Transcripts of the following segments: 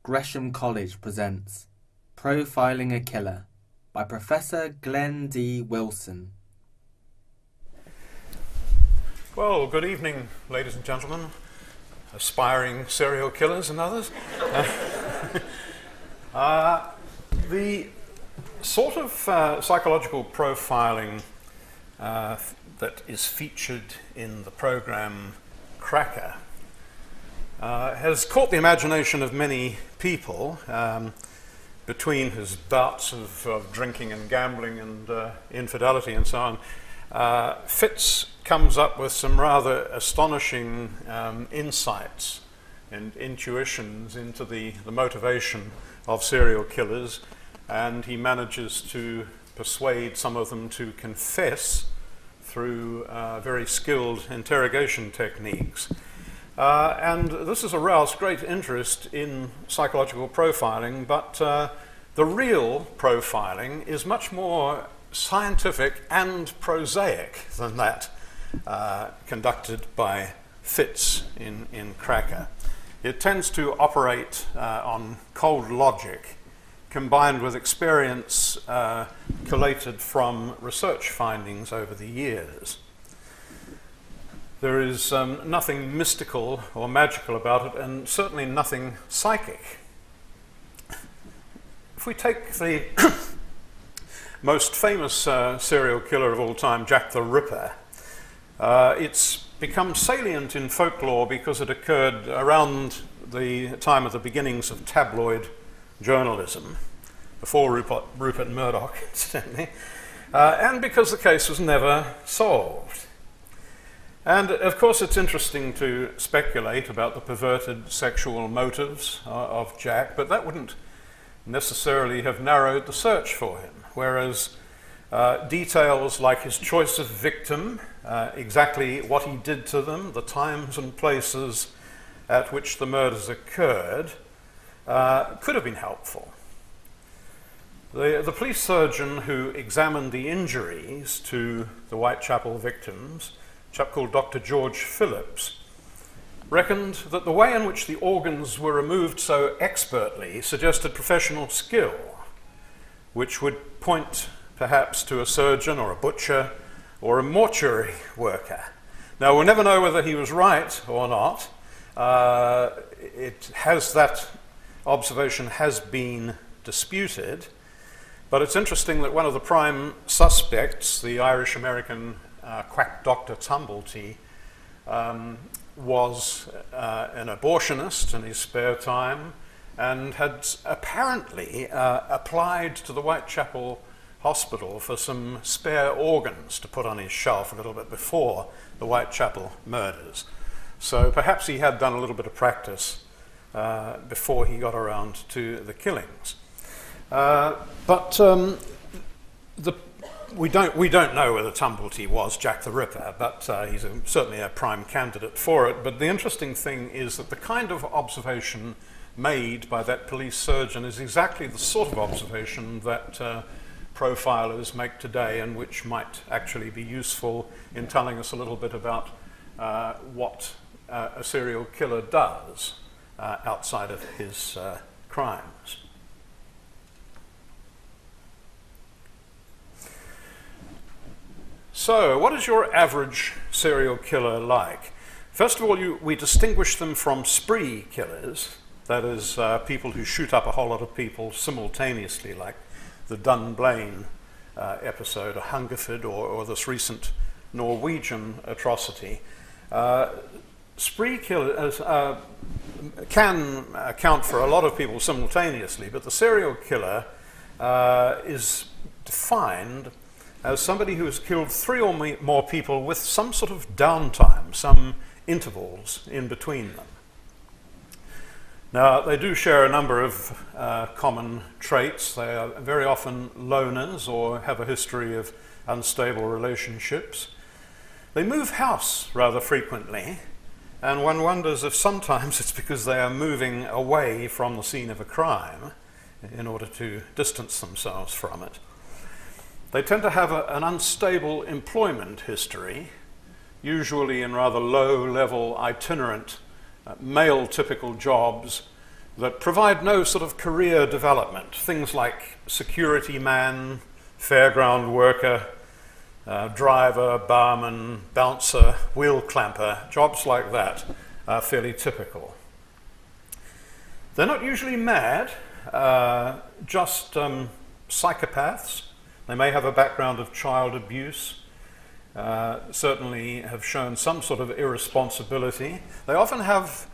Gresham College presents Profiling a Killer by Professor Glenn D. Wilson. Well, good evening, ladies and gentlemen, aspiring serial killers and others. The sort of psychological profiling that is featured in the program Cracker has caught the imagination of many people between his bouts of drinking and gambling and infidelity and so on. Fitz comes up with some rather astonishing insights and intuitions into the motivation of serial killers, and he manages to persuade some of them to confess through very skilled interrogation techniques. And this has aroused great interest in psychological profiling, but the real profiling is much more scientific and prosaic than that conducted by Fitz in Cracker. It tends to operate on cold logic combined with experience collated from research findings over the years. There is nothing mystical or magical about it, and certainly nothing psychic. If we take the most famous serial killer of all time, Jack the Ripper, it's become salient in folklore because it occurred around the time of the beginnings of tabloid journalism, before Rupert Murdoch, incidentally, and because the case was never solved. And of course it's interesting to speculate about the perverted sexual motives of Jack, but that wouldn't necessarily have narrowed the search for him, whereas details like his choice of victim, exactly what he did to them, the times and places at which the murders occurred, could have been helpful. The police surgeon who examined the injuries to the Whitechapel victims, a chap called Dr. George Phillips, reckoned that the way in which the organs were removed so expertly suggested professional skill, which would point perhaps to a surgeon or a butcher or a mortuary worker. Now, we'll never know whether he was right or not. That observation has been disputed, but it's interesting that one of the prime suspects, the Irish-American quack Dr. Tumblety, was an abortionist in his spare time and had apparently applied to the Whitechapel Hospital for some spare organs to put on his shelf a little bit before the Whitechapel murders. So perhaps he had done a little bit of practice before he got around to the killings. We don't know whether Tumblety was Jack the Ripper, but he's certainly a prime candidate for it. But the interesting thing is that the kind of observation made by that police surgeon is exactly the sort of observation that profilers make today, and which might actually be useful in telling us a little bit about what a serial killer does outside of his crimes. So, what is your average serial killer like? First of all, we distinguish them from spree killers, that is, people who shoot up a whole lot of people simultaneously, like the Dunblane episode, or Hungerford, or this recent Norwegian atrocity. Spree killers can account for a lot of people simultaneously, but the serial killer is defined as somebody who has killed 3 or more people with some sort of downtime, some intervals in between them. Now, they do share a number of common traits. They are very often loners or have a history of unstable relationships. They move house rather frequently, and one wonders if sometimes it's because they are moving away from the scene of a crime in order to distance themselves from it. They tend to have an unstable employment history, usually in rather low-level itinerant male typical jobs that provide no sort of career development. Things like security man, fairground worker, driver, barman, bouncer, wheel clamper, jobs like that are fairly typical. They're not usually mad, just psychopaths. They may have a background of child abuse, certainly have shown some sort of irresponsibility. They often have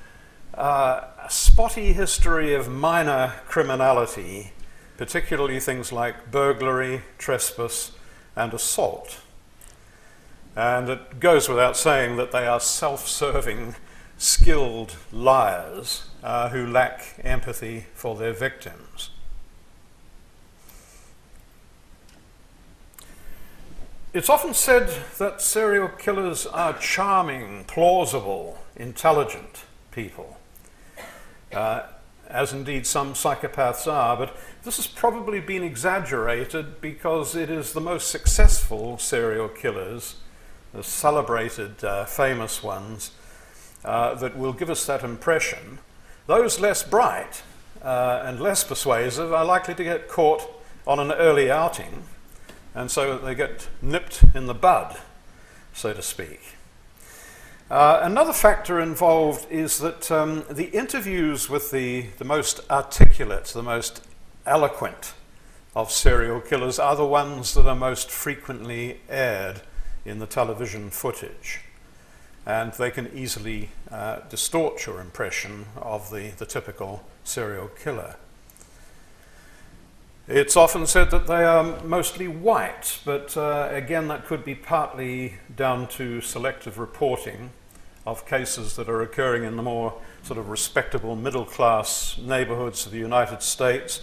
a spotty history of minor criminality, particularly things like burglary, trespass, and assault. And it goes without saying that they are self-serving, skilled liars who lack empathy for their victims. It's often said that serial killers are charming, plausible, intelligent people, as indeed some psychopaths are, but this has probably been exaggerated because it is the most successful serial killers, the celebrated, famous ones, that will give us that impression. Those less bright and less persuasive are likely to get caught on an early outing, and so they get nipped in the bud, so to speak. Another factor involved is that the interviews with the most articulate, the most eloquent of serial killers are the ones that are most frequently aired in the television footage. And they can easily distort your impression of the typical serial killer. It's often said that they are mostly white, but again, that could be partly down to selective reporting of cases that are occurring in the more sort of respectable middle-class neighborhoods of the United States.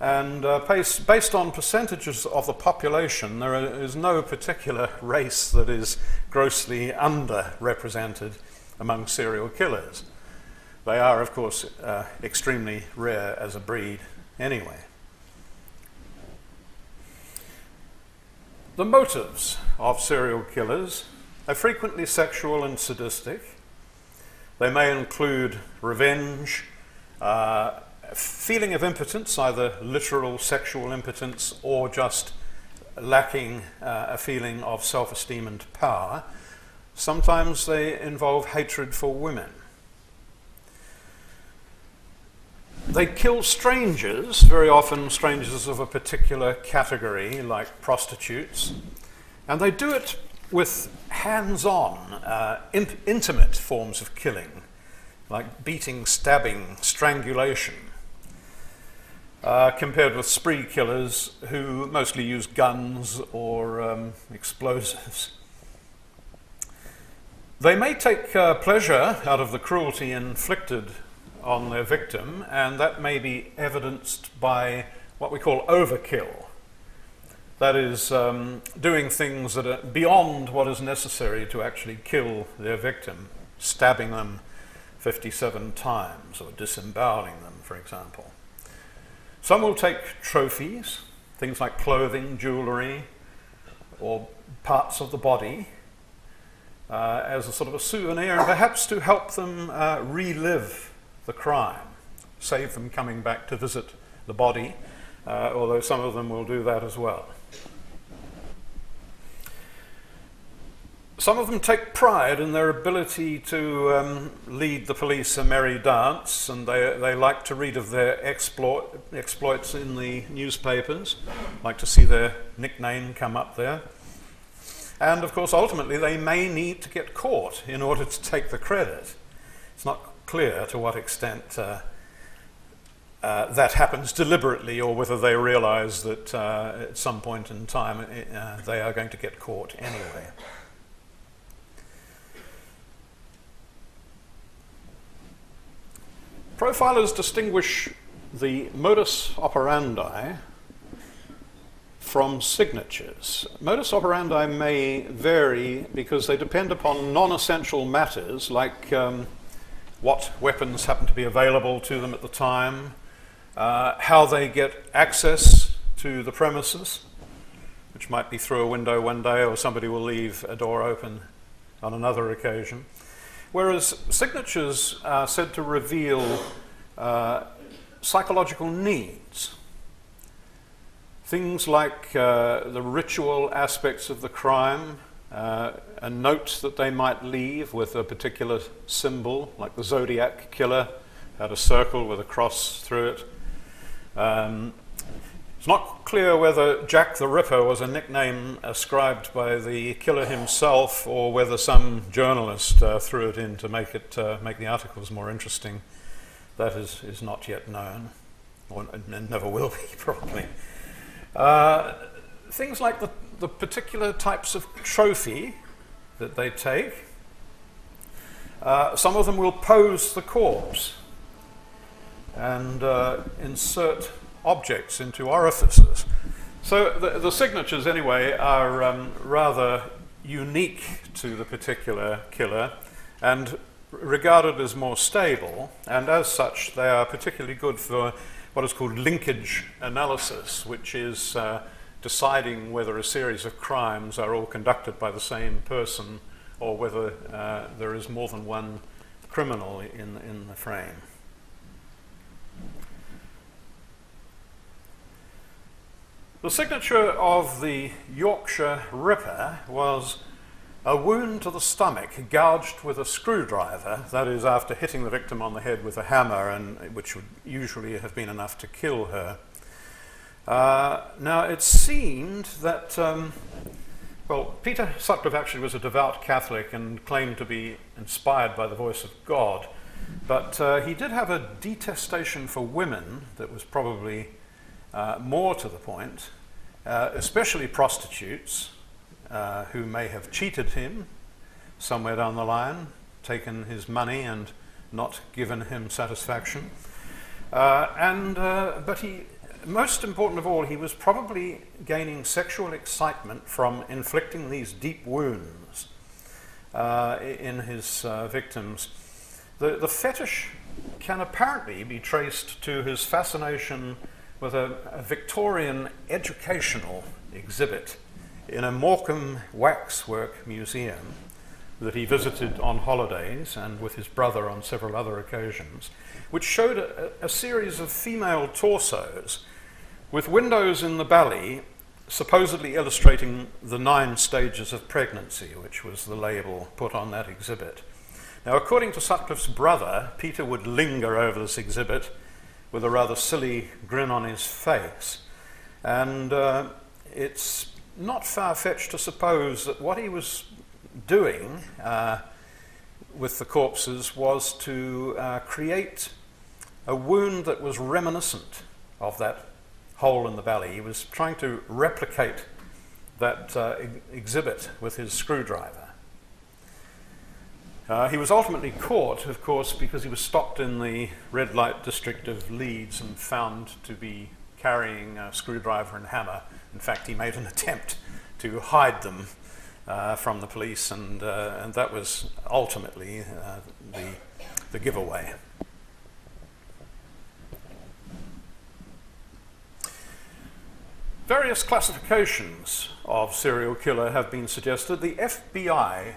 And based on percentages of the population, there is no particular race that is grossly underrepresented among serial killers. They are, of course, extremely rare as a breed anyway. The motives of serial killers are frequently sexual and sadistic. They may include revenge, feeling of impotence, either literal sexual impotence or just lacking a feeling of self-esteem and power. Sometimes they involve hatred for women. They kill strangers, very often strangers of a particular category, like prostitutes, and they do it with hands-on, intimate forms of killing, like beating, stabbing, strangulation, compared with spree killers who mostly use guns or explosives. They may take pleasure out of the cruelty inflicted on their victim, and that may be evidenced by what we call overkill. That is, doing things that are beyond what is necessary to actually kill their victim, stabbing them 57 times or disemboweling them, for example. Some will take trophies, things like clothing, jewelry, or parts of the body, as a sort of a souvenir, and perhaps to help them relive the crime, save them coming back to visit the body, although some of them will do that as well. Some of them take pride in their ability to lead the police a merry dance, and they like to read of their exploits in the newspapers, like to see their nickname come up there. And of course, ultimately, they may need to get caught in order to take the credit. It's not clear to what extent that happens deliberately, or whether they realize that at some point in time they are going to get caught anyway. Profilers distinguish the modus operandi from signatures. Modus operandi may vary because they depend upon non-essential matters like what weapons happen to be available to them at the time, how they get access to the premises, which might be through a window one day, or somebody will leave a door open on another occasion. Whereas signatures are said to reveal psychological needs. Things like the ritual aspects of the crime, a note that they might leave with a particular symbol, like the Zodiac killer had a circle with a cross through it. It's not clear whether Jack the Ripper was a nickname ascribed by the killer himself or whether some journalist threw it in to make the articles more interesting. That is not yet known, or and never will be, probably. Things like the particular types of trophy that they take. Some of them will pose the corpse and insert objects into orifices. So the signatures, anyway, are rather unique to the particular killer and regarded as more stable, and as such they are particularly good for what is called linkage analysis, which is deciding whether a series of crimes are all conducted by the same person or whether there is more than one criminal in the frame. The signature of the Yorkshire Ripper was a wound to the stomach gouged with a screwdriver, that is, after hitting the victim on the head with a hammer, and which would usually have been enough to kill her. Now, it seemed that, well, Peter Sutcliffe actually was a devout Catholic and claimed to be inspired by the voice of God, but he did have a detestation for women that was probably more to the point, especially prostitutes who may have cheated him somewhere down the line, taken his money and not given him satisfaction. But he, most important of all, he was probably gaining sexual excitement from inflicting these deep wounds in his victims. The fetish can apparently be traced to his fascination with a Victorian educational exhibit in a Morecambe waxwork museum that he visited on holidays and with his brother on several other occasions, which showed a series of female torsos with windows in the belly supposedly illustrating the 9 stages of pregnancy, which was the label put on that exhibit. Now, according to Sutcliffe's brother, Peter would linger over this exhibit with a rather silly grin on his face. And it's not far-fetched to suppose that what he was doing with the corpses was to create a wound that was reminiscent of that hole in the belly. He was trying to replicate that exhibit with his screwdriver. He was ultimately caught, of course, because he was stopped in the red light district of Leeds and found to be carrying a screwdriver and hammer. In fact, he made an attempt to hide them from the police, and that was ultimately the giveaway. Various classifications of serial killer have been suggested. The FBI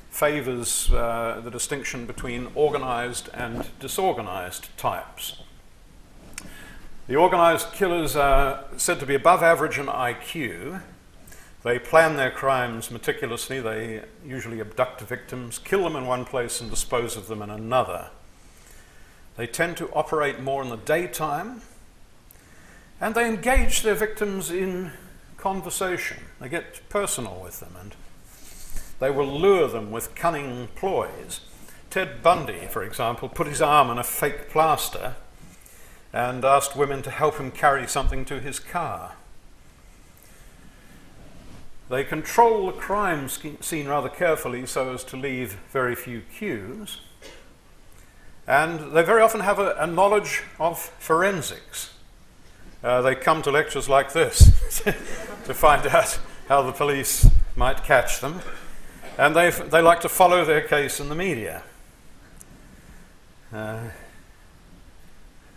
favours the distinction between organised and disorganised types. The organised killers are said to be above average in IQ. They plan their crimes meticulously. They usually abduct victims, kill them in one place and dispose of them in another. They tend to operate more in the daytime, and they engage their victims in conversation. They get personal with them, and they will lure them with cunning ploys. Ted Bundy, for example, put his arm in a fake plaster and asked women to help him carry something to his car. They control the crime scene rather carefully so as to leave very few cues. And they very often have a knowledge of forensics. They come to lectures like this to find out how the police might catch them. And they like to follow their case in the media.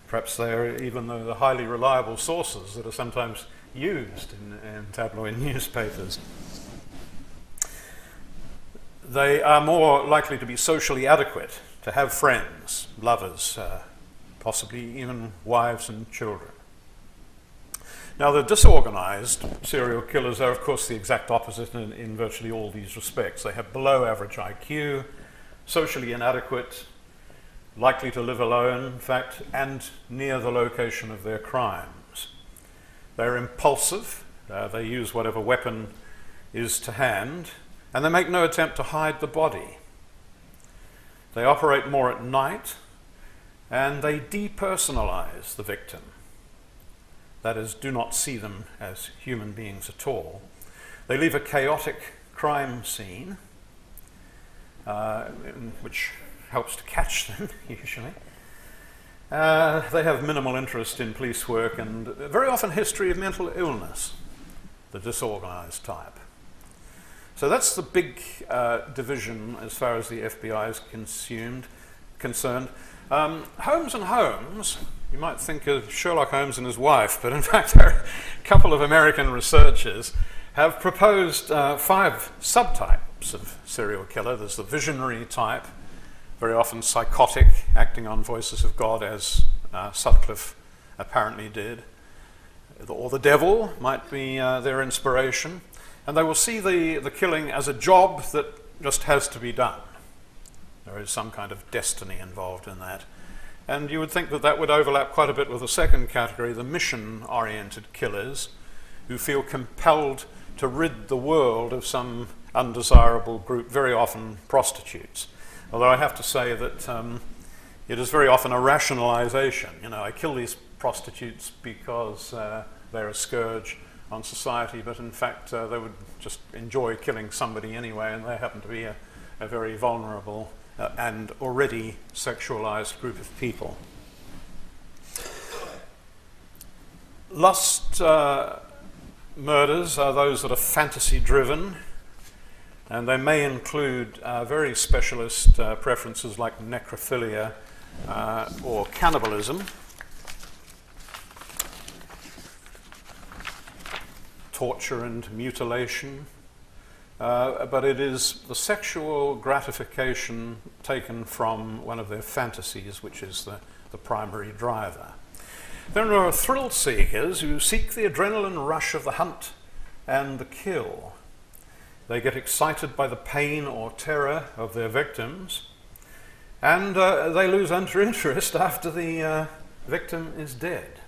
Perhaps they are even the highly reliable sources that are sometimes used in tabloid newspapers. They are more likely to be socially adequate, to have friends, lovers, possibly even wives and children. Now, the disorganized serial killers are, of course, the exact opposite in virtually all these respects. They have below average IQ, socially inadequate, likely to live alone, in fact, and near the location of their crimes. They're impulsive, they use whatever weapon is to hand, and they make no attempt to hide the body. They operate more at night, and they depersonalize the victim. That is, do not see them as human beings at all. They leave a chaotic crime scene, which helps to catch them, usually. They have minimal interest in police work and very often history of mental illness, the disorganized type. So that's the big division as far as the FBI is concerned. Holmes and Holmes, you might think of Sherlock Holmes and his wife, but in fact there are a couple of American researchers have proposed 5 subtypes of serial killer. There's the visionary type, very often psychotic, acting on voices of God, as Sutcliffe apparently did. Or the devil might be their inspiration. And they will see the killing as a job that just has to be done. There is some kind of destiny involved in that. And you would think that that would overlap quite a bit with the second category, the mission-oriented killers, who feel compelled to rid the world of some undesirable group, very often prostitutes. Although I have to say that it is very often a rationalization. You know, I kill these prostitutes because they're a scourge on society, but in fact they would just enjoy killing somebody anyway, and they happen to be a very vulnerable and already sexualized group of people. Lust murders are those that are fantasy-driven, and they may include very specialist preferences like necrophilia or cannibalism. Torture and mutilation, but it is the sexual gratification taken from one of their fantasies which is the primary driver. Then there are thrill seekers who seek the adrenaline rush of the hunt and the kill. They get excited by the pain or terror of their victims, and they lose interest after the victim is dead.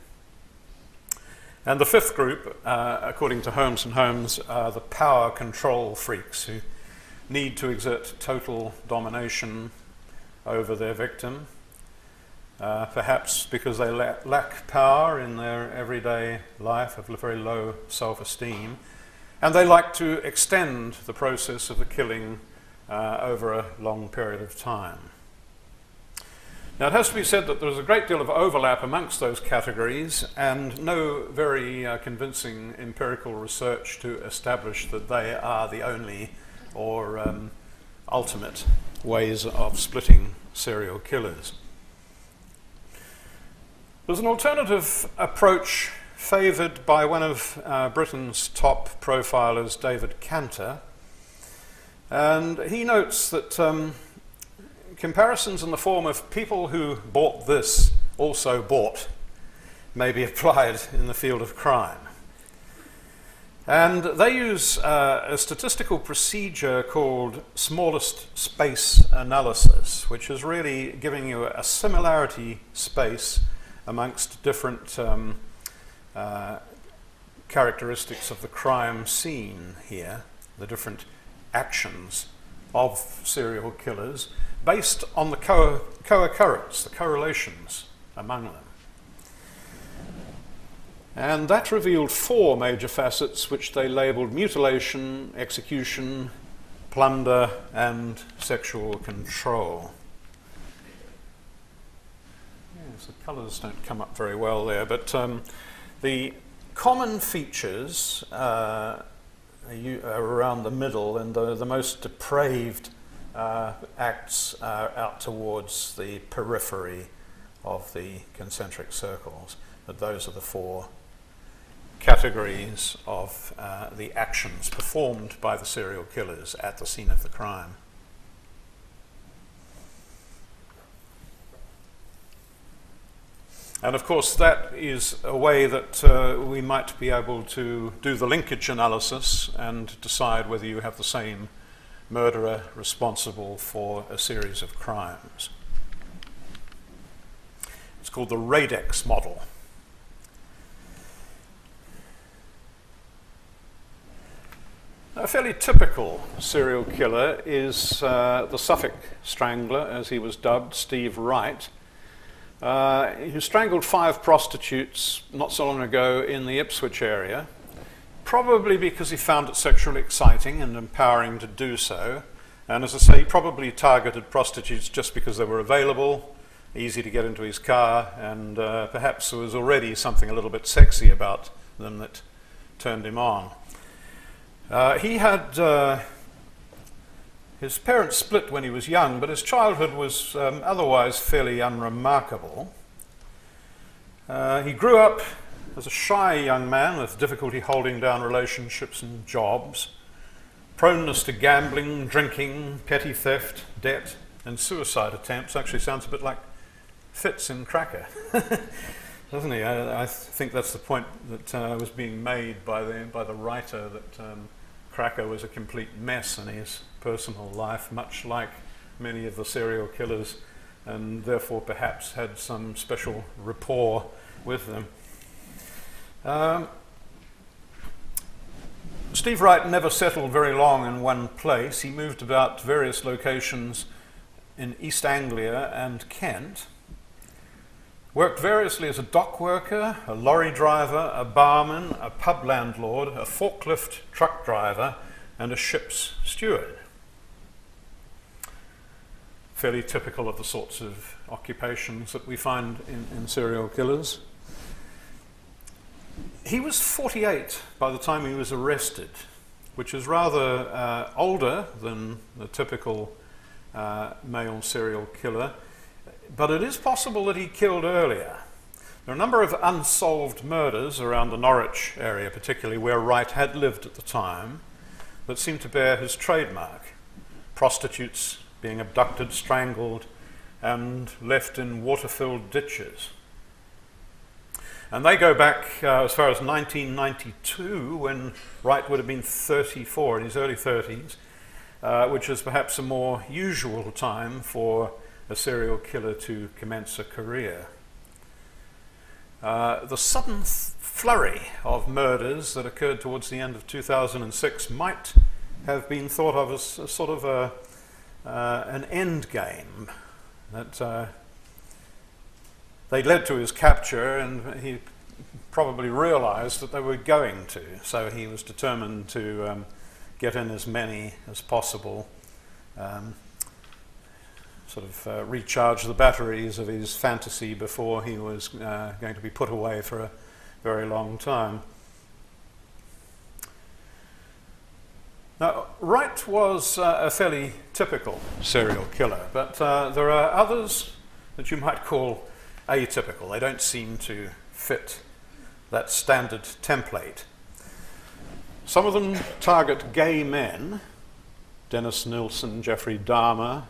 And the fifth group, according to Holmes and Holmes, are the power control freaks who need to exert total domination over their victim, perhaps because they lack power in their everyday life, have very low self-esteem, and they like to extend the process of the killing over a long period of time. Now, it has to be said that there's a great deal of overlap amongst those categories and no very convincing empirical research to establish that they are the only or ultimate ways of splitting serial killers. There's an alternative approach favoured by one of Britain's top profilers, David Cantor, and he notes that comparisons in the form of people who bought this also bought may be applied in the field of crime. And they use a statistical procedure called smallest space analysis, which is really giving you a similarity space amongst different characteristics of the crime scene here, the different actions of serial killers, based on the co-occurrence, the correlations among them. And that revealed 4 major facets which they labelled mutilation, execution, plunder, and sexual control. Yes, the colours don't come up very well there, but the common features are around the middle, and the most depraved acts are out towards the periphery of the concentric circles. But those are the 4 categories of the actions performed by the serial killers at the scene of the crime. And of course, that is a way that we might be able to do the linkage analysis and decide whether you have the same murderer responsible for a series of crimes. It's called the Radex model. A fairly typical serial killer is the Suffolk strangler, as he was dubbed, Steve Wright, who strangled 5 prostitutes not so long ago in the Ipswich area, probably because he found it sexually exciting and empowering to do so. And as I say, he probably targeted prostitutes just because they were available, easy to get into his car, and perhaps there was already something a little bit sexy about them that turned him on. He had his parents split when he was young, but his childhood was otherwise fairly unremarkable. He grew up as a shy young man with difficulty holding down relationships and jobs, proneness to gambling, drinking, petty theft, debt, and suicide attempts. Actually sounds a bit like Fitz in Cracker, doesn't he? I think that's the point that was being made by the writer, that Cracker was a complete mess in his personal life, much like many of the serial killers, and therefore perhaps had some special rapport with them. Steve Wright never settled very long in one place. He moved about various locations in East Anglia and Kent, worked variously as a dock worker, a lorry driver, a barman, a pub landlord, a forklift truck driver, and a ship's steward. Fairly typical of the sorts of occupations that we find in serial killers. He was 48 by the time he was arrested, which is rather older than the typical male serial killer. But it is possible that he killed earlier. There are a number of unsolved murders around the Norwich area, particularly where Wright had lived at the time, that seem to bear his trademark. Prostitutes being abducted, strangled, and left in water-filled ditches. And they go back as far as 1992, when Wright would have been 34, in his early 30s, which is perhaps a more usual time for a serial killer to commence a career. The sudden flurry of murders that occurred towards the end of 2006 might have been thought of as a sort of an end game, that they led to his capture, and he probably realized that they were going to, so he was determined to get in as many as possible, sort of recharge the batteries of his fantasy before he was going to be put away for a very long time. Now, Wright was a fairly typical serial killer, but there are others that you might call atypical. They don't seem to fit that standard template. Some of them target gay men. Dennis Nilsen, Jeffrey Dahmer,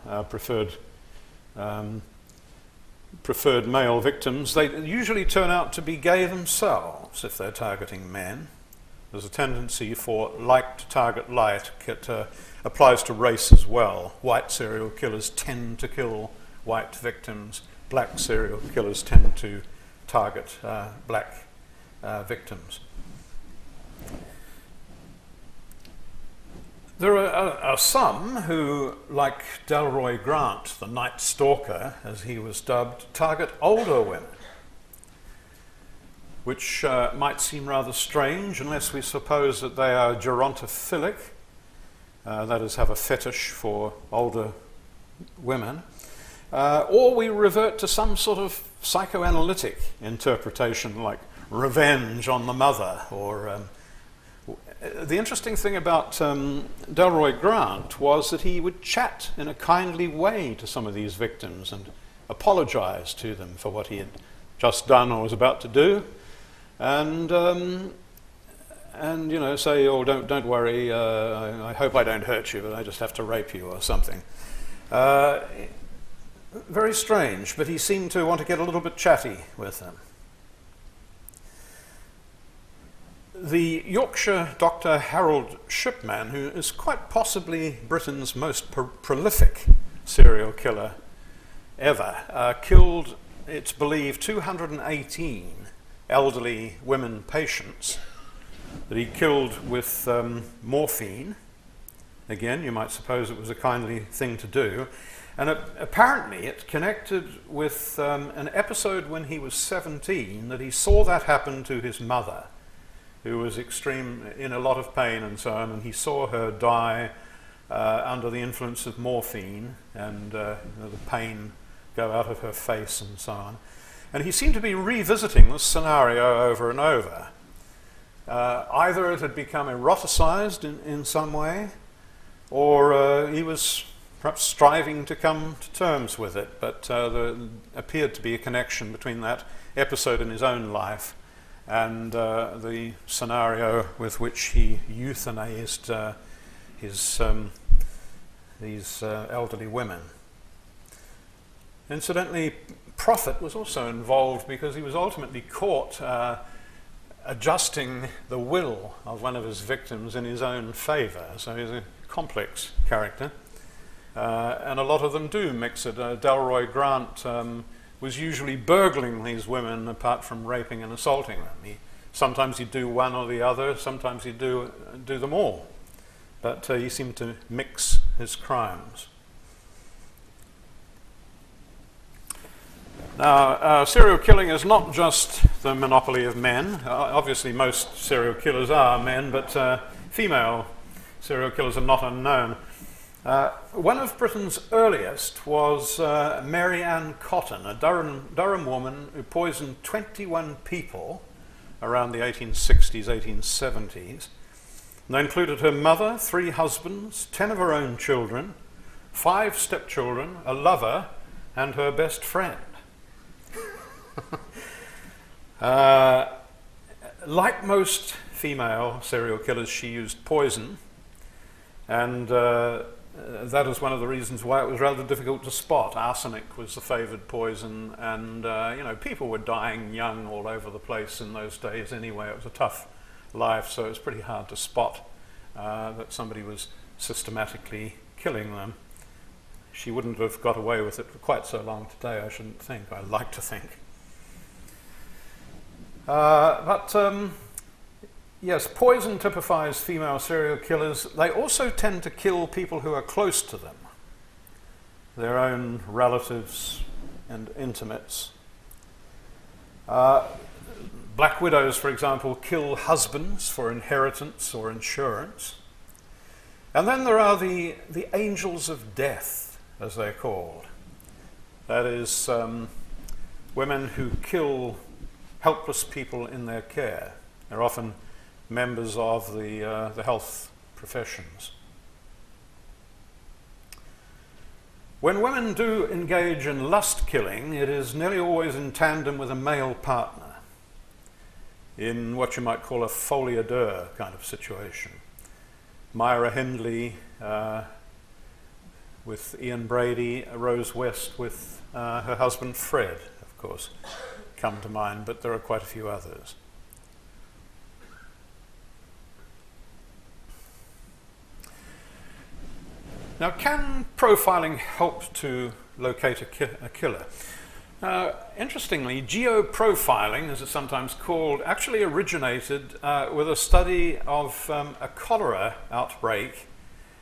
preferred male victims. They usually turn out to be gay themselves if they're targeting men. There's a tendency for like to target like. It applies to race as well. White serial killers tend to kill white victims. Black serial killers tend to target black victims. There are some who, like Delroy Grant, the Night Stalker, as he was dubbed, target older women, which might seem rather strange unless we suppose that they are gerontophilic, that is, have a fetish for older women, or we revert to some sort of psychoanalytic interpretation like revenge on the mother, or the interesting thing about Delroy Grant was that he would chat in a kindly way to some of these victims and apologize to them for what he had just done or was about to do, and you know, say, oh, don't worry, I hope I don't hurt you, but I just have to rape you or something. very strange, but he seemed to want to get a little bit chatty with them. The Yorkshire Dr. Harold Shipman, who is quite possibly Britain's most prolific serial killer ever, killed, it's believed, 218 elderly women patients that he killed with morphine. Again, you might suppose it was a kindly thing to do. And apparently it connected with an episode when he was 17 that he saw that happen to his mother, who was in a lot of pain and so on, and he saw her die under the influence of morphine, and the pain go out of her face and so on. And he seemed to be revisiting this scenario over and over. Either it had become eroticized in some way, or he was perhaps striving to come to terms with it, but there appeared to be a connection between that episode in his own life and the scenario with which he euthanized these elderly women. Incidentally, Prophet was also involved because he was ultimately caught adjusting the will of one of his victims in his own favour. So he's a complex character. And a lot of them do mix it. Delroy Grant was usually burgling these women apart from raping and assaulting them. Sometimes he'd do one or the other, sometimes he'd do them all. But he seemed to mix his crimes. Now, serial killing is not just the monopoly of men. Obviously, most serial killers are men, but female serial killers are not unknown. One of Britain's earliest was Mary Ann Cotton, a Durham woman who poisoned 21 people around the 1860s, 1870s. And they included her mother, 3 husbands, 10 of her own children, 5 stepchildren, a lover, and her best friend. Like most female serial killers, she used poison, and that is one of the reasons why it was rather difficult to spot. Arsenic was the favoured poison, and people were dying young all over the place in those days anyway. It was a tough life, so it was pretty hard to spot that somebody was systematically killing them. She wouldn't have got away with it for quite so long today, I shouldn't think. I like to think. Yes, poison typifies female serial killers. They also tend to kill people who are close to them, their own relatives and intimates. Black widows, for example, kill husbands for inheritance or insurance. And then there are the angels of death, as they're called. That is, women who kill helpless people in their care. They're often members of the health professions. When women do engage in lust killing, it is nearly always in tandem with a male partner, in what you might call a folie à deux kind of situation. Myra Hindley with Ian Brady, Rose West with her husband Fred, of course, come to mind, but there are quite a few others. Now, can profiling help to locate a killer? Interestingly, geoprofiling, as it's sometimes called, actually originated with a study of a cholera outbreak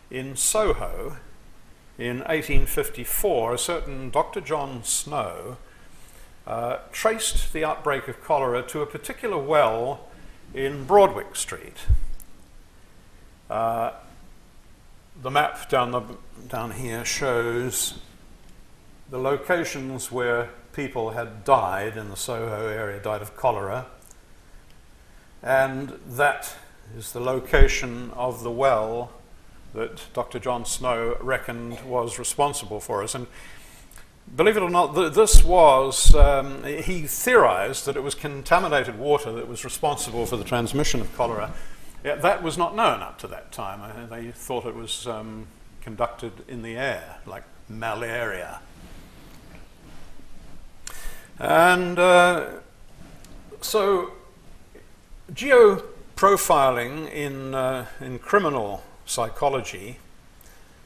in Soho in 1854. A certain Dr. John Snow traced the outbreak of cholera to a particular well in Broadwick Street. The map down here shows the locations where people had died in the Soho area, died of cholera, and that is the location of the well that Dr. John Snow reckoned was responsible for us. And believe it or not, this was, he theorized that it was contaminated water that was responsible for the transmission of cholera. Yeah, that was not known up to that time. They thought it was conducted in the air, like malaria. And so geoprofiling in criminal psychology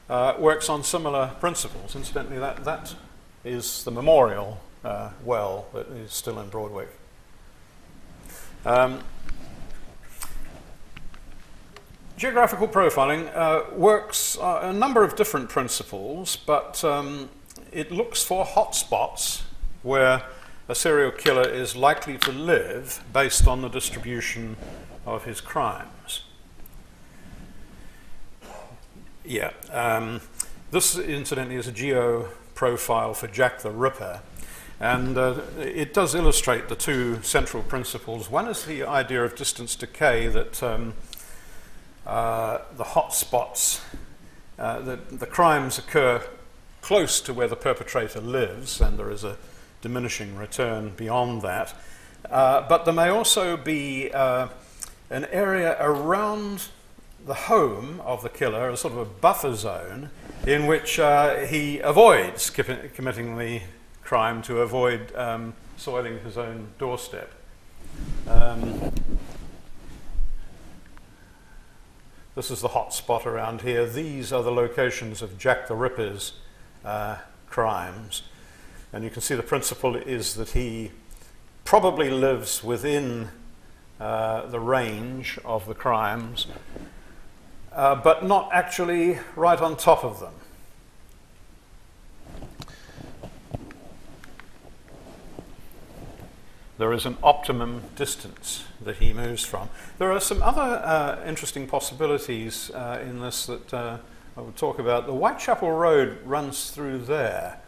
works on similar principles. Incidentally, that is the memorial well that is still in Broadwick. Geographical profiling works a number of different principles, but it looks for hotspots where a serial killer is likely to live based on the distribution of his crimes. Yeah, this incidentally is a geo-profile for Jack the Ripper, and it does illustrate the two central principles. One is the idea of distance decay, that the hotspots, the crimes occur close to where the perpetrator lives, and there is a diminishing return beyond that. But there may also be an area around the home of the killer, a sort of a buffer zone, in which he avoids committing the crime to avoid soiling his own doorstep. This is the hot spot around here. These are the locations of Jack the Ripper's crimes. And you can see the principle is that he probably lives within the range of the crimes, but not actually right on top of them. There is an optimum distance that he moves from. There are some other interesting possibilities in this that I will talk about. The Whitechapel Road runs through there,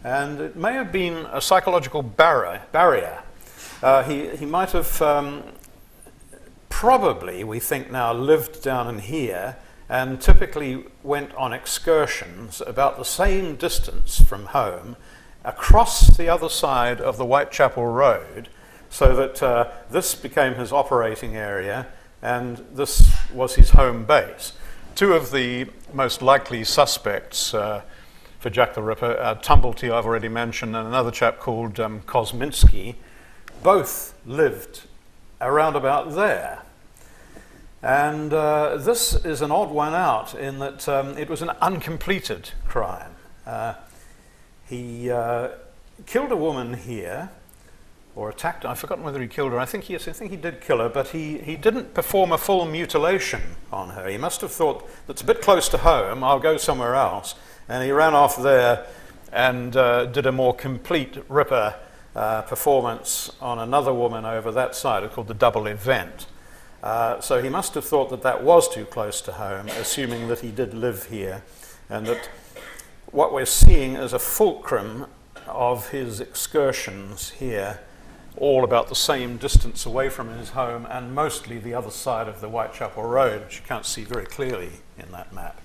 and it may have been a psychological barrier. He might have probably, we think now, lived down in here and typically went on excursions about the same distance from home across the other side of the Whitechapel Road, so that this became his operating area and this was his home base. Two of the most likely suspects for Jack the Ripper, Tumblety I've already mentioned, and another chap called Kosminski, both lived around about there. And this is an odd one out in that it was an uncompleted crime. He killed a woman here, or attacked her. I've forgotten whether he killed her. I think he did kill her, but he didn't perform a full mutilation on her. He must have thought, that's a bit close to home, I'll go somewhere else. And he ran off there and did a more complete Ripper performance on another woman over that side. It's called the double event. So he must have thought that that was too close to home, assuming that he did live here, and that what we're seeing is a fulcrum of his excursions here, all about the same distance away from his home, and mostly the other side of the Whitechapel Road, which you can't see very clearly in that map.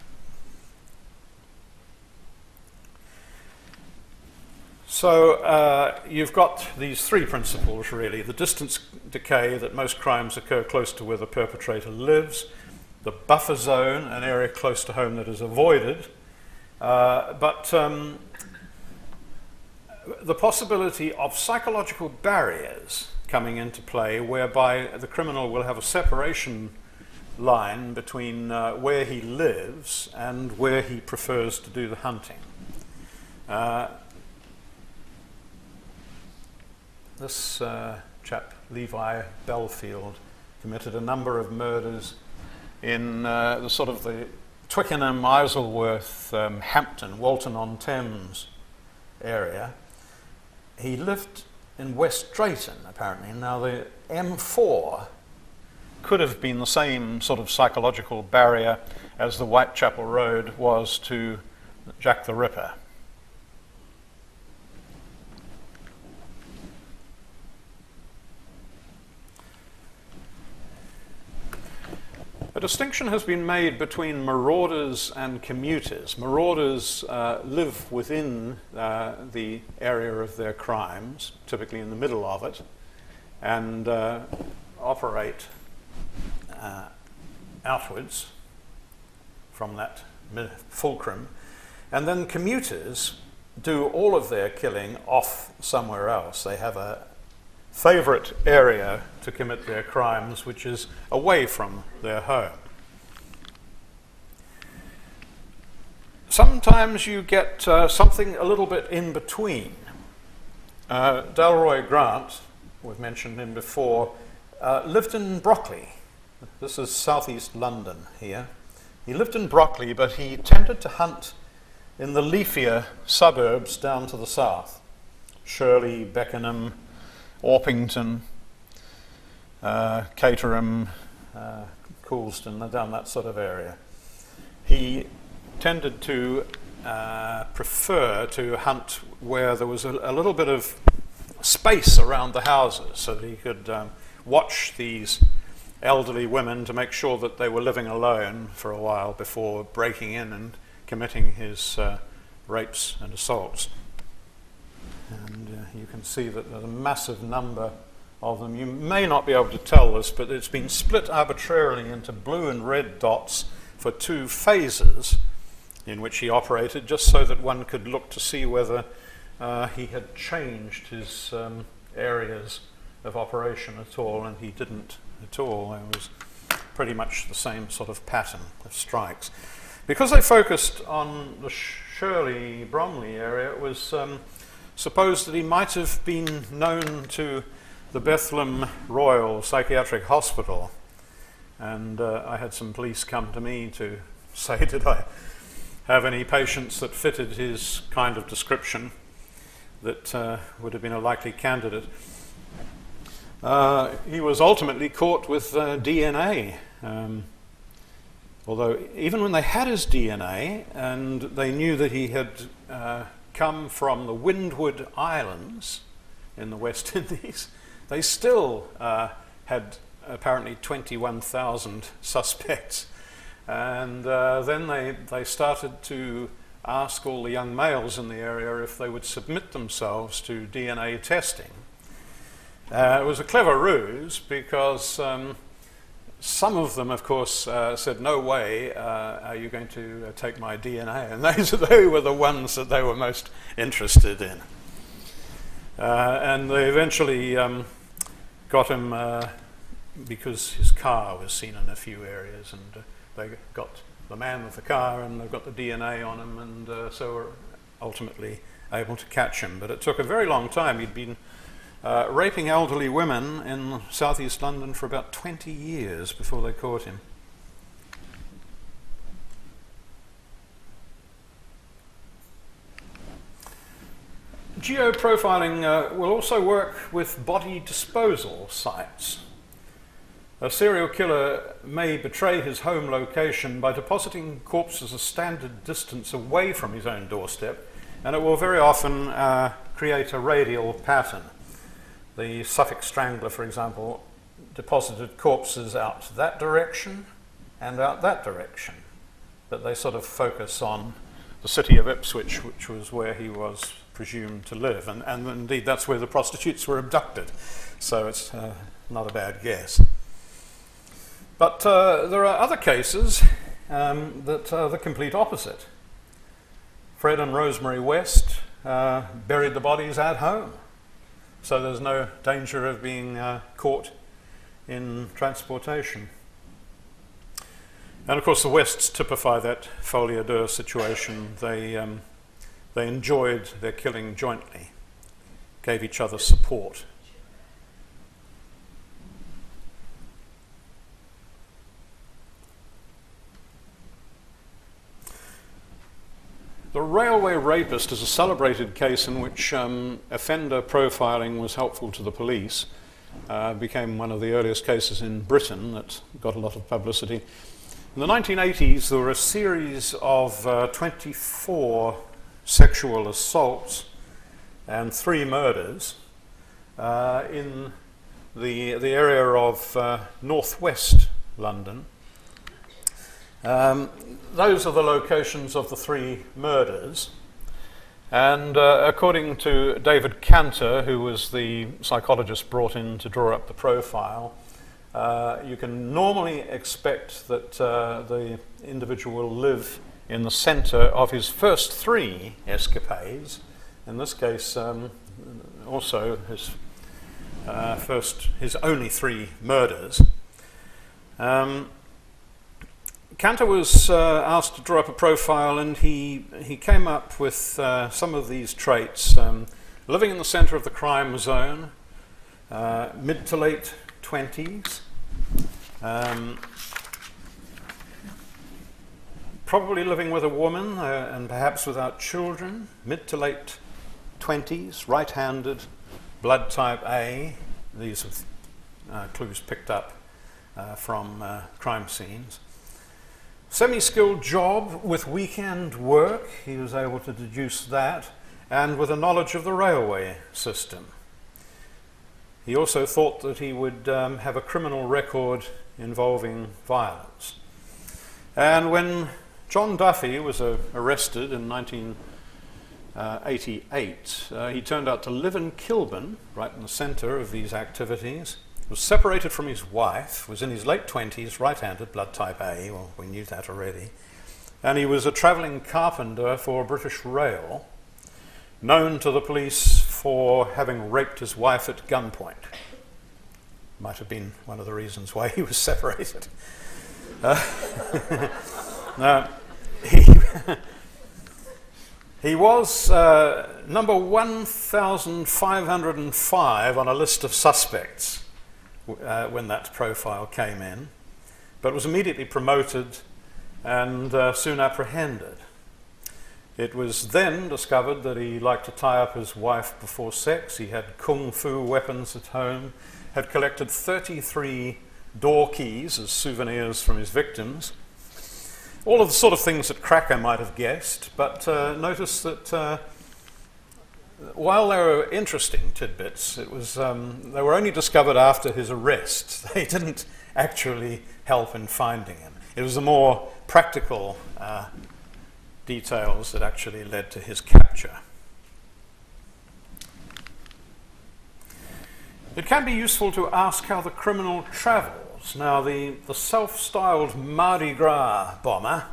So you've got these three principles, really. The distance decay, that most crimes occur close to where the perpetrator lives. The buffer zone, an area close to home that is avoided. But the possibility of psychological barriers coming into play, whereby the criminal will have a separation line between where he lives and where he prefers to do the hunting. This chap, Levi Belfield, committed a number of murders in the sort of the Twickenham, Isleworth, Hampton, Walton-on-Thames area. He lived in West Drayton, apparently. Now, the M4 could have been the same sort of psychological barrier as the Whitechapel Road was to Jack the Ripper. A distinction has been made between marauders and commuters. Marauders live within the area of their crimes, typically in the middle of it, and operate outwards from that fulcrum. And then commuters do all of their killing off somewhere else. They have a favourite area to commit their crimes, which is away from their home. Sometimes you get something a little bit in between. Delroy Grant, we've mentioned him before, lived in Brockley. This is southeast London here. He lived in Brockley, but he tended to hunt in the leafier suburbs down to the south. Shirley, Beckenham, Orpington, Caterham, Coulston, down that sort of area. He tended to prefer to hunt where there was a little bit of space around the houses, so that he could watch these elderly women to make sure that they were living alone for a while before breaking in and committing his rapes and assaults. And you can see that there's a massive number of them. You may not be able to tell this, but it's been split arbitrarily into blue and red dots for 2 phases in which he operated, just so that one could look to see whether he had changed his areas of operation at all, and he didn't at all. There was pretty much the same sort of pattern of strikes. Because they focused on the Shirley-Bromley area, it was supposed that he might have been known to the Bethlehem Royal Psychiatric Hospital, and I had some police come to me to say, did I have any patients that fitted his kind of description that would have been a likely candidate. He was ultimately caught with DNA, although even when they had his DNA and they knew that he had come from the Windward Islands in the West Indies, they still had apparently 21,000 suspects. And then they started to ask all the young males in the area if they would submit themselves to DNA testing. It was a clever ruse because some of them, of course, said, no way are you going to take my DNA? And they were the ones that they were most interested in. And they eventually got him because his car was seen in a few areas, and they got the man with the car and they got the DNA on him, and so were ultimately able to catch him. But it took a very long time. He'd been raping elderly women in southeast London for about 20 years before they caught him. Geoprofiling will also work with body disposal sites. A serial killer may betray his home location by depositing corpses a standard distance away from his own doorstep, and it will very often create a radial pattern. The Suffolk Strangler, for example, deposited corpses out that direction and out that direction, but they sort of focus on the city of Ipswich, which was where he was presumed to live, and indeed that's where the prostitutes were abducted, so it's not a bad guess. But there are other cases that are the complete opposite. Fred and Rosemary West buried the bodies at home, so there's no danger of being caught in transportation. And of course the Wests typify that folie d'oeuvre situation. They enjoyed their killing jointly, gave each other support. The railway rapist is a celebrated case in which offender profiling was helpful to the police. Became one of the earliest cases in Britain that got a lot of publicity. In the 1980s, there were a series of 24 sexual assaults and 3 murders in the area of northwest London. Those are the locations of the 3 murders, and according to David Cantor, who was the psychologist brought in to draw up the profile, you can normally expect that the individual will live in the centre of his first 3 escapades, in this case also his only 3 murders. Cantor was asked to draw up a profile, and he came up with some of these traits. Living in the centre of the crime zone, mid to late 20s, probably living with a woman and perhaps without children, mid to late 20s, right-handed, blood type A. These are clues picked up from crime scenes. Semi-skilled job with weekend work, he was able to deduce that, and with a knowledge of the railway system. He also thought that he would have a criminal record involving violence. And when John Duffy was arrested in 1988, he turned out to live in Kilburn, right in the centre of these activities, was separated from his wife, was in his late 20s, right-handed, blood type A, well, we knew that already, and he was a travelling carpenter for British Rail, known to the police for having raped his wife at gunpoint. Might have been one of the reasons why he was separated. Now, he was number 1,505 on a list of suspects when that profile came in, but was immediately promoted and soon apprehended. It was then discovered that he liked to tie up his wife before sex. He had kung fu weapons at home, had collected 33 door keys as souvenirs from his victims. All of the sort of things that Cracker might have guessed, but notice that while they were interesting tidbits, they were only discovered after his arrest. They didn't actually help in finding him. It was the more practical details that actually led to his capture. It can be useful to ask how the criminal travels. Now, the self-styled Mardi Gras bomber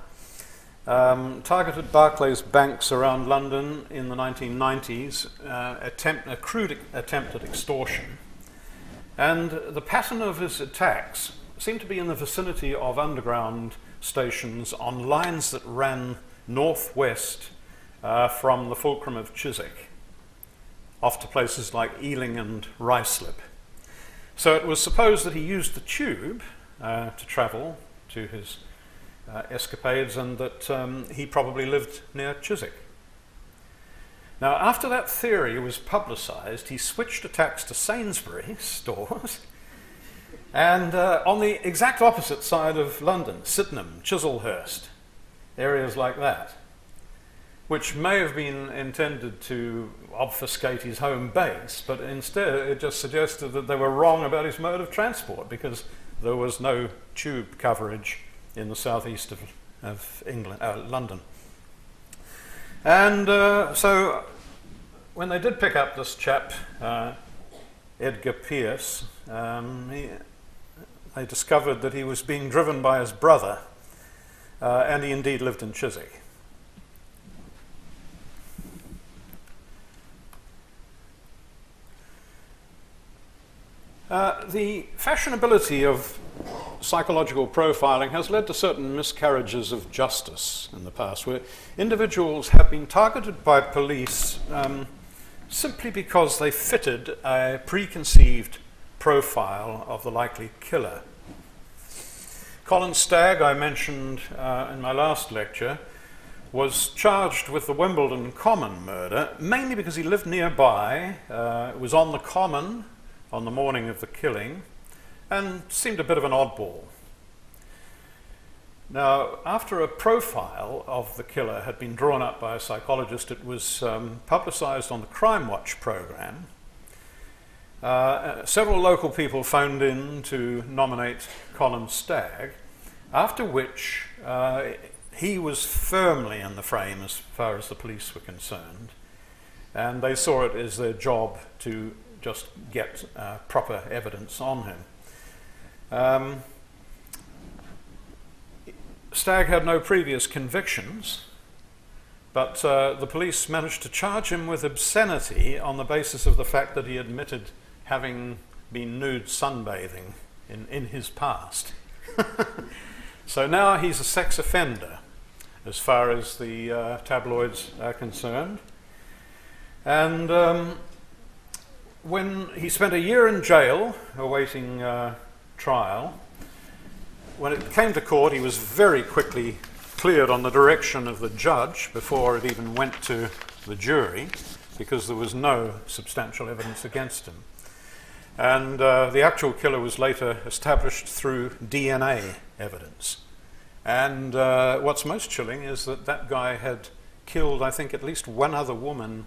targeted Barclays banks around London in the 1990s, a crude attempt at extortion. And the pattern of his attacks seemed to be in the vicinity of underground stations on lines that ran northwest from the fulcrum of Chiswick, off to places like Ealing and Ruislip. So it was supposed that he used the tube to travel to his escapades, and that he probably lived near Chiswick. Now, after that theory was publicised, he switched attacks to Sainsbury's stores, and on the exact opposite side of London, Sydenham, Chislehurst, areas like that, which may have been intended to obfuscate his home base, but instead it just suggested that they were wrong about his mode of transport, because there was no tube coverage in the southeast of England, London. And so when they did pick up this chap, Edgar Pierce, they discovered that he was being driven by his brother, and he indeed lived in Chiswick. The fashionability of psychological profiling has led to certain miscarriages of justice in the past, where individuals have been targeted by police simply because they fitted a preconceived profile of the likely killer. Colin Stagg, I mentioned in my last lecture, was charged with the Wimbledon Common murder, mainly because he lived nearby, was on the Common on the morning of the killing, and seemed a bit of an oddball. Now, after a profile of the killer had been drawn up by a psychologist, it was publicised on the Crime Watch programme. Several local people phoned in to nominate Colin Stagg, after which he was firmly in the frame as far as the police were concerned, and they saw it as their job to just get proper evidence on him. Stagg had no previous convictions, but the police managed to charge him with obscenity on the basis of the fact that he admitted having been nude sunbathing in his past. So now he's a sex offender, as far as the tabloids are concerned. And when he spent a year in jail awaiting trial, when it came to court, he was very quickly cleared on the direction of the judge before it even went to the jury, because there was no substantial evidence against him. And the actual killer was later established through DNA evidence. And what's most chilling is that that guy had killed, I think, at least one other woman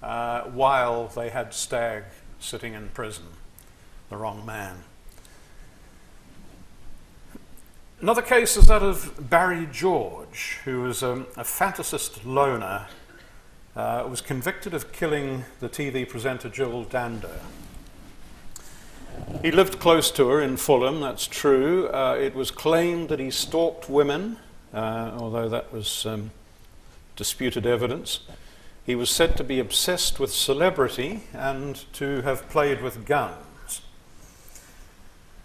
while they had Stagg sitting in prison. The wrong man. Another case is that of Barry George, who was a fantasist loner, was convicted of killing the TV presenter Jill Dando. He lived close to her in Fulham, that's true. It was claimed that he stalked women, although that was disputed evidence. He was said to be obsessed with celebrity and to have played with guns.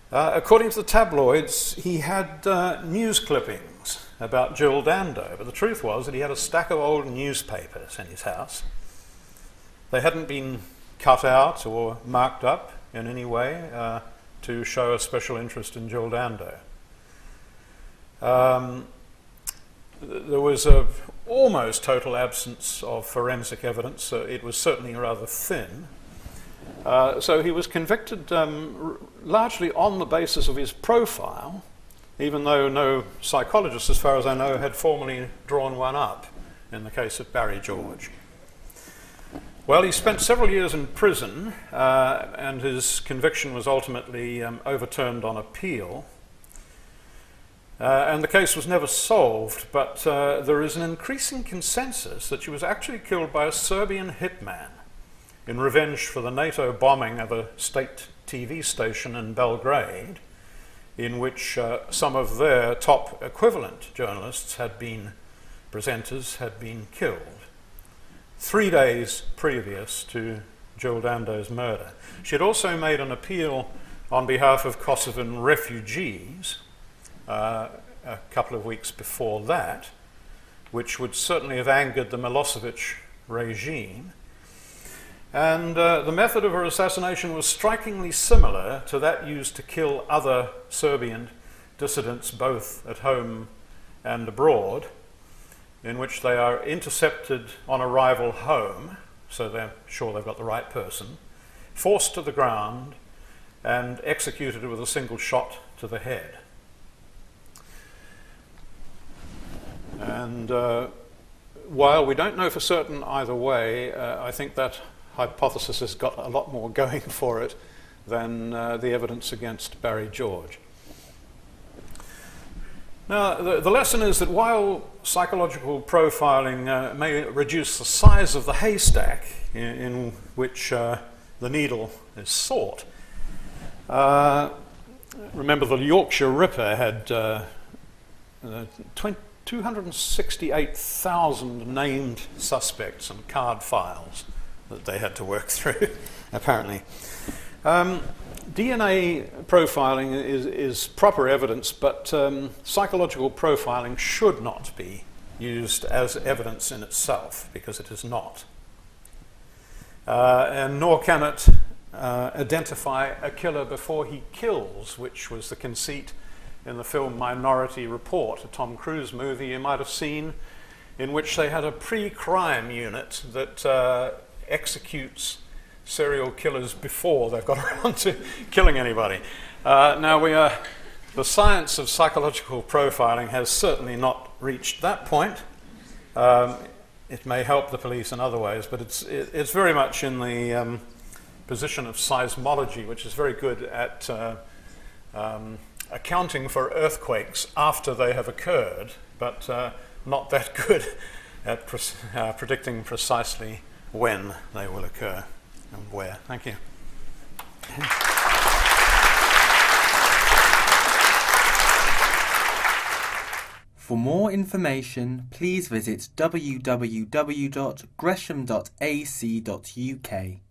According to the tabloids, he had news clippings about Jill Dando, but the truth was that he had a stack of old newspapers in his house. They hadn't been cut out or marked up in any way to show a special interest in Jill Dando. There was an almost total absence of forensic evidence, so it was certainly rather thin. So he was convicted largely on the basis of his profile, even though no psychologist, as far as I know, had formally drawn one up in the case of Barry George. Well, he spent several years in prison, and his conviction was ultimately overturned on appeal. And the case was never solved, but there is an increasing consensus that she was actually killed by a Serbian hitman in revenge for the NATO bombing of a state TV station in Belgrade, in which some of their top equivalent journalists presenters had been killed 3 days previous to Jill Dando's murder. She had also made an appeal on behalf of Kosovan refugees a couple of weeks before that, which would certainly have angered the Milosevic regime. And the method of her assassination was strikingly similar to that used to kill other Serbian dissidents, both at home and abroad, in which they are intercepted on arrival home, so they're sure they've got the right person, forced to the ground, and executed with a single shot to the head. And while we don't know for certain either way, I think that hypothesis has got a lot more going for it than the evidence against Barry George. Now, the lesson is that while psychological profiling may reduce the size of the haystack in which the needle is sought, remember the Yorkshire Ripper had 268,000 named suspects and card files that they had to work through, apparently. DNA profiling is proper evidence, but psychological profiling should not be used as evidence in itself, because it is not. And nor can it identify a killer before he kills, which was the conceit in the film Minority Report, a Tom Cruise movie you might have seen, in which they had a pre-crime unit that executes serial killers before they've got around to killing anybody. Now, the science of psychological profiling has certainly not reached that point. It may help the police in other ways, but it's very much in the position of seismology, which is very good at accounting for earthquakes after they have occurred, but not that good at predicting precisely when they will occur and where. Thank you. For more information, please visit www.gresham.ac.uk.